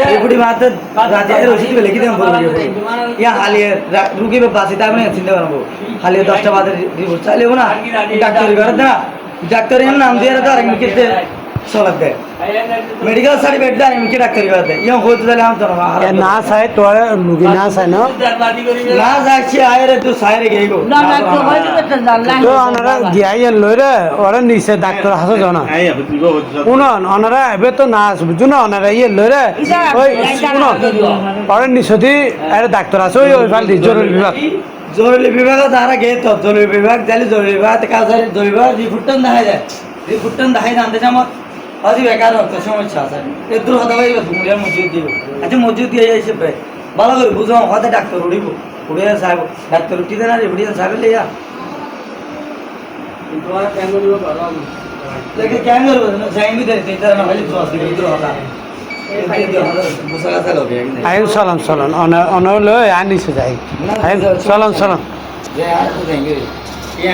ये बुढ़ी बात राजा है रोशी को लेके हम बोल रहे हो यहाँ हालिया रुके पे बासी टाइम नहीं चिंता करना वो हालिया 10 टा बाद रिपोर्ट चले हो ना डॉक्टर कर देना डॉक्टर हम नाम दिया रहता है कितने सोलह दे मेडिकल सर्टिफिकेट दार इनके डॉक्टर करते हैं यहाँ होते चले हम तो ना साहे तो लुगी ना साहे ना ना साक्षी आए रे तू सारे गए को তো ওনারা গিয়াইন লইরে ওরা নিচে ডাক্তার হাসে জানা শুনুন ওনারা এবে তো না আসবে বুঝুন ওনারা ইয়ে লইরে ওই শুনুন ওরা নিচে দি আরে ডাক্তার আছে ওই ফাল দি জরুরি বিভাগ জরুরি বিভাগ তারা গে তো জরুরি বিভাগ জালি জরুরি বিভাগ কাল সারি জরুরি বিভাগ রিপোর্টন দেখা যায় রিপোর্টন দেখাই জানতে চাম আজি বেকার হতো সমস্যা আছে এদুর হতে পারি মুরিয়ার মসজিদ দিব আচ্ছা মসজিদ দিয়ে যাইছে ভালো করে বুঝো হতে ডাক্তার উড়িব উড়িয়ে সাহেব ডাক্তার উঠিতে না উড়িয়ে সাহেব লিয়া लेकिन क्या करो ना जाएंगे इधर इधर ना वाली जोश दिखे इधर होता मुसला चलो गया আইন চলন চলন অনর লই আনিছে যাই আইন চলন চলন ये यार तो जाएंगे ये